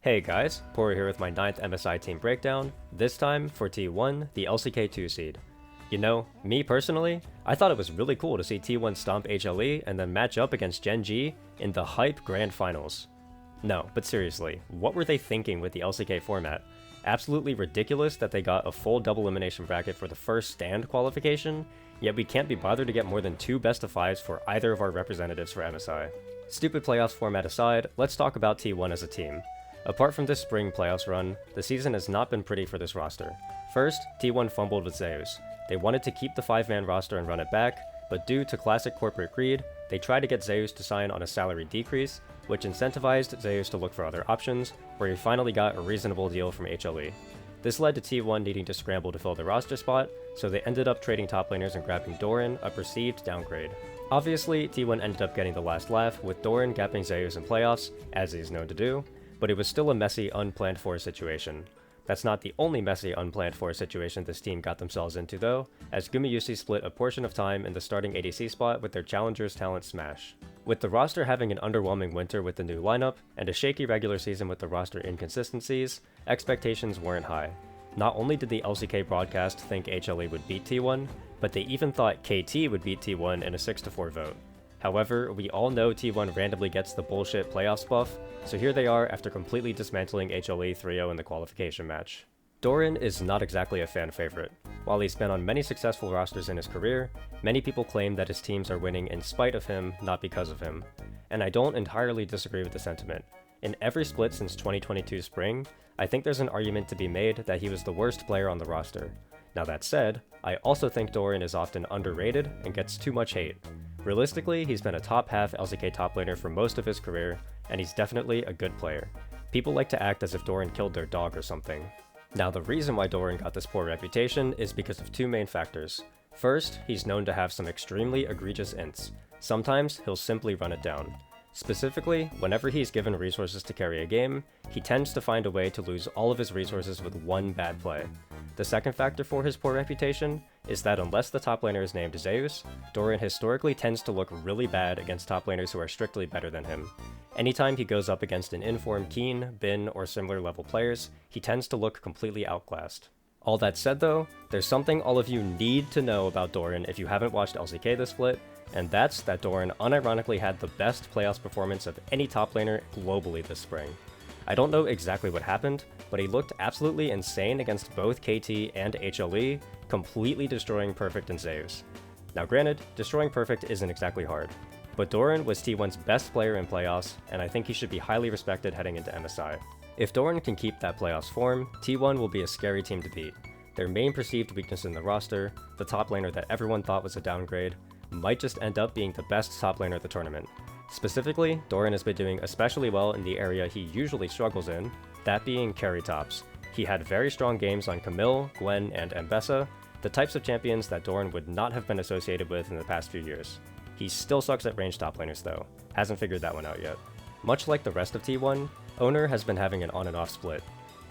Hey guys, Poro here with my 9th MSI team breakdown, this time for T1, the LCK 2 seed. You know, me personally, I thought it was really cool to see T1 stomp HLE and then match up against Gen G in the hype grand finals. No, but seriously, what were they thinking with the LCK format? Absolutely ridiculous that they got a full double elimination bracket for the first stand qualification, yet we can't be bothered to get more than 2 best of 5s for either of our representatives for MSI. Stupid playoffs format aside, let's talk about T1 as a team. Apart from this spring playoffs run, the season has not been pretty for this roster. First, T1 fumbled with Zeus. They wanted to keep the 5-man roster and run it back, but due to classic corporate greed, they tried to get Zeus to sign on a salary decrease, which incentivized Zeus to look for other options, where he finally got a reasonable deal from HLE. This led to T1 needing to scramble to fill the roster spot, so they ended up trading top laners and grabbing Doran, a perceived downgrade. Obviously, T1 ended up getting the last laugh, with Doran gapping Zeus in playoffs, as he's known to do, but it was still a messy, unplanned for situation. That's not the only messy, unplanned for situation this team got themselves into though, as Gumayusi split a portion of time in the starting ADC spot with their challenger's talent Smash. With the roster having an underwhelming winter with the new lineup, and a shaky regular season with the roster inconsistencies, expectations weren't high. Not only did the LCK broadcast think HLE would beat T1, but they even thought KT would beat T1 in a 6-4 vote. However, we all know T1 randomly gets the bullshit playoffs buff, so here they are after completely dismantling HLE 3-0 in the qualification match. Doran is not exactly a fan favorite. While he's been on many successful rosters in his career, many people claim that his teams are winning in spite of him, not because of him. And I don't entirely disagree with the sentiment. In every split since 2022 spring, I think there's an argument to be made that he was the worst player on the roster. Now that said, I also think Doran is often underrated and gets too much hate. Realistically, he's been a top half LCK top laner for most of his career, and he's definitely a good player. People like to act as if Doran killed their dog or something. Now the reason why Doran got this poor reputation is because of two main factors. First, he's known to have some extremely egregious ints. Sometimes he'll simply run it down. Specifically, whenever he's given resources to carry a game, he tends to find a way to lose all of his resources with one bad play. The second factor for his poor reputation is that unless the top laner is named Zeus, Doran historically tends to look really bad against top laners who are strictly better than him. Anytime he goes up against an informed Keen, Bin, or similar level players, he tends to look completely outclassed. All that said though, there's something all of you need to know about Doran if you haven't watched LCK this split, and that's that Doran unironically had the best playoffs performance of any top laner globally this spring. I don't know exactly what happened, but he looked absolutely insane against both KT and HLE, completely destroying Perfect and Zeus. Now granted, destroying Perfect isn't exactly hard, but Doran was T1's best player in playoffs, and I think he should be highly respected heading into MSI. If Doran can keep that playoffs form, T1 will be a scary team to beat. Their main perceived weakness in the roster, the top laner that everyone thought was a downgrade, might just end up being the best top laner of the tournament. Specifically, Doran has been doing especially well in the area he usually struggles in, that being carry tops. He had very strong games on Camille, Gwen, and Mbessa, the types of champions that Doran would not have been associated with in the past few years. He still sucks at ranged top laners though, hasn't figured that one out yet. Much like the rest of T1, Owner has been having an on and off split.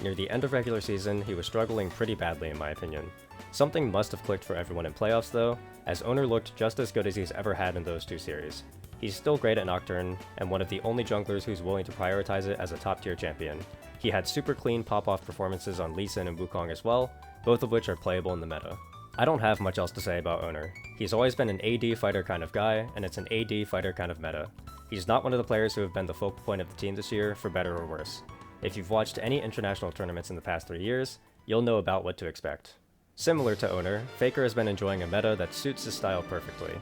Near the end of regular season, he was struggling pretty badly in my opinion. Something must have clicked for everyone in playoffs though, as Owner looked just as good as he's ever had in those two series. He's still great at Nocturne, and one of the only junglers who's willing to prioritize it as a top tier champion. He had super clean pop-off performances on Lee Sin and Wukong as well, both of which are playable in the meta. I don't have much else to say about Owner. He's always been an AD fighter kind of guy, and it's an AD fighter kind of meta. He's not one of the players who have been the focal point of the team this year, for better or worse. If you've watched any international tournaments in the past 3 years, you'll know about what to expect. Similar to Owner, Faker has been enjoying a meta that suits his style perfectly.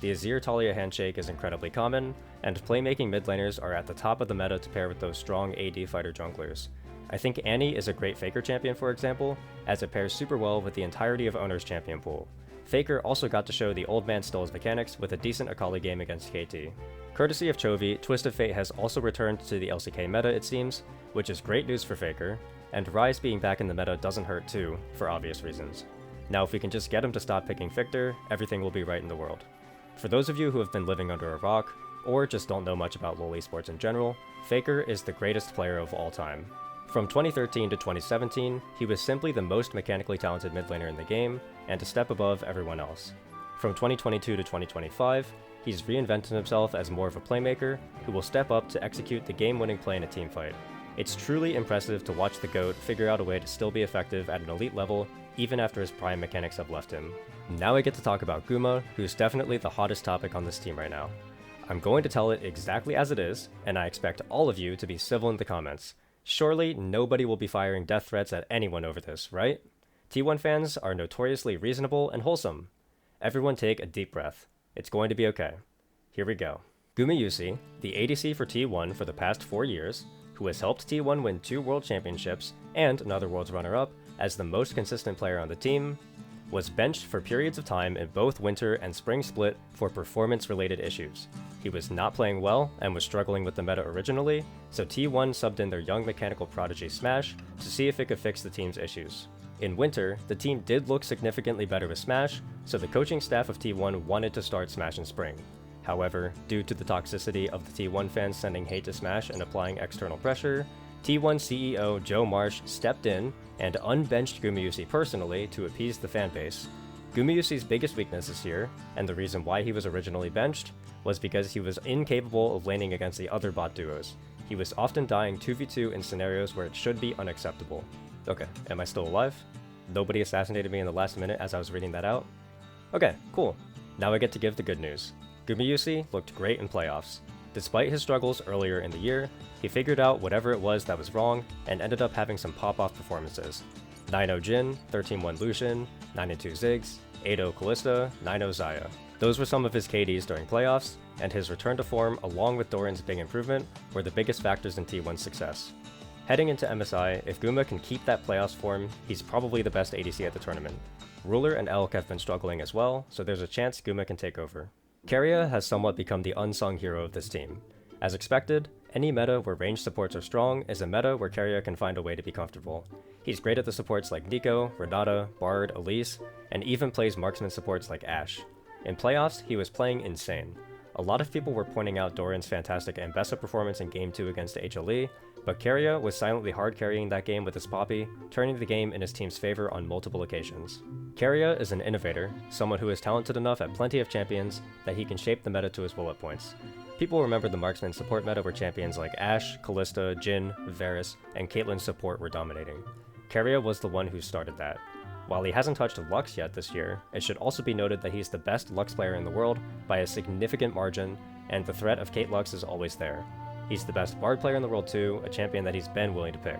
The Azir Talia handshake is incredibly common, and playmaking mid laners are at the top of the meta to pair with those strong AD fighter junglers. I think Annie is a great Faker champion for example, as it pairs super well with the entirety of Owner's champion pool. Faker also got to show the old man Still's mechanics with a decent Akali game against KT. Courtesy of Chovy, Twisted Fate has also returned to the LCK meta it seems, which is great news for Faker, and Ryze being back in the meta doesn't hurt too, for obvious reasons. Now if we can just get him to stop picking Victor, everything will be right in the world. For those of you who have been living under a rock, or just don't know much about LoL esports in general, Faker is the greatest player of all time. From 2013 to 2017, he was simply the most mechanically talented mid laner in the game, and a step above everyone else. From 2022 to 2025, he's reinvented himself as more of a playmaker, who will step up to execute the game-winning play in a teamfight. It's truly impressive to watch the GOAT figure out a way to still be effective at an elite level, even after his prime mechanics have left him. Now I get to talk about Guma, who's definitely the hottest topic on this team right now. I'm going to tell it exactly as it is, and I expect all of you to be civil in the comments. Surely nobody will be firing death threats at anyone over this, right? T1 fans are notoriously reasonable and wholesome. Everyone take a deep breath. It's going to be okay. Here we go. Gumayusi, the ADC for T1 for the past 4 years, who has helped T1 win 2 world championships and another world's runner-up as the most consistent player on the team, was benched for periods of time in both winter and spring split for performance-related issues. He was not playing well and was struggling with the meta originally, so T1 subbed in their young mechanical prodigy Smash to see if it could fix the team's issues. In winter, the team did look significantly better with Smash, so the coaching staff of T1 wanted to start Smash in spring. However, due to the toxicity of the T1 fans sending hate to Smash and applying external pressure, T1 CEO Joe Marsh stepped in and unbenched Gumayusi personally to appease the fanbase. Gumayusi's biggest weakness this year, and the reason why he was originally benched, was because he was incapable of laning against the other bot duos. He was often dying 2v2 in scenarios where it should be unacceptable. Okay, am I still alive? Nobody assassinated me in the last minute as I was reading that out? Okay, cool. Now I get to give the good news. Gumayusi looked great in playoffs. Despite his struggles earlier in the year, he figured out whatever it was that was wrong and ended up having some pop-off performances. 9-0 Jhin, 13-1 Lucian, 9-2 Ziggs, 8-0 Kalista, 9-0 Xayah. Those were some of his KDs during playoffs, and his return to form along with Doran's big improvement were the biggest factors in T1's success. Heading into MSI, if Guma can keep that playoffs form, he's probably the best ADC at the tournament. Ruler and Elk have been struggling as well, so there's a chance Guma can take over. Keria has somewhat become the unsung hero of this team. As expected, any meta where range supports are strong is a meta where Keria can find a way to be comfortable. He's great at the supports like Nico, Renata, Bard, Elise, and even plays marksman supports like Ashe. In playoffs, he was playing insane. A lot of people were pointing out Doran's fantastic Ambessa performance in Game 2 against HLE, but Keria was silently hard carrying that game with his Poppy, turning the game in his team's favor on multiple occasions. Keria is an innovator, someone who is talented enough at plenty of champions that he can shape the meta to his bullet points. People remember the marksman support meta where champions like Ashe, Kalista, Jhin, Varus, and Caitlyn's support were dominating. Keria was the one who started that. While he hasn't touched Lux yet this year, it should also be noted that he's the best Lux player in the world by a significant margin, and the threat of Cait Lux is always there. He's the best Bard player in the world too, a champion that he's been willing to pick.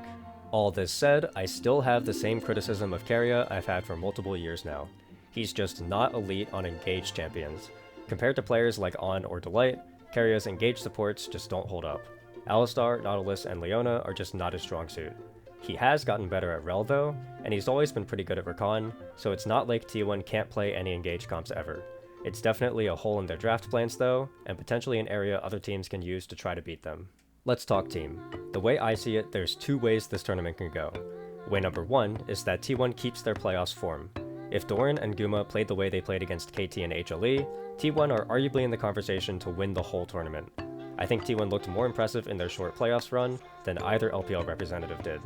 All this said, I still have the same criticism of Keria I've had for multiple years now. He's just not elite on engaged champions. Compared to players like On or Delight, Keria's engaged supports just don't hold up. Alistar, Nautilus, and Leona are just not his strong suit. He has gotten better at Rel though, and he's always been pretty good at Rakan, so it's not like T1 can't play any engaged comps ever. It's definitely a hole in their draft plans though, and potentially an area other teams can use to try to beat them. Let's talk team. The way I see it, there's 2 ways this tournament can go. Way number 1 is that T1 keeps their playoffs form. If Doran and Guma played the way they played against KT and HLE, T1 are arguably in the conversation to win the whole tournament. I think T1 looked more impressive in their short playoffs run than either LPL representative did.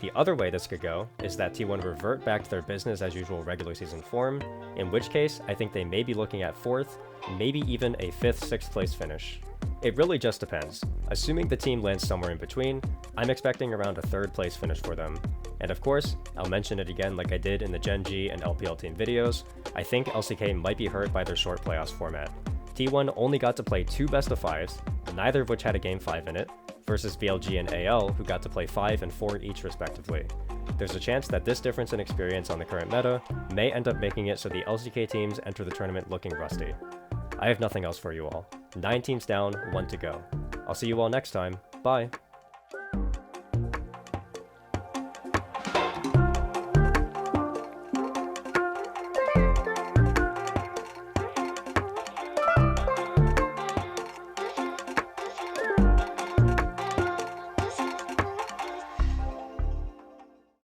The other way this could go is that T1 revert back to their business as usual regular season form, in which case I think they may be looking at 4th, maybe even a 5th, 6th place finish. It really just depends. Assuming the team lands somewhere in between, I'm expecting around a 3rd place finish for them. And of course, I'll mention it again like I did in the Gen G and LPL team videos, I think LCK might be hurt by their short playoffs format. T1 only got to play 2 best of 5s, neither of which had a game 5 in it, versus BLG and AL who got to play 5 and 4 each respectively. There's a chance that this difference in experience on the current meta may end up making it so the LCK teams enter the tournament looking rusty. I have nothing else for you all. 9 teams down, 1 to go. I'll see you all next time. Bye!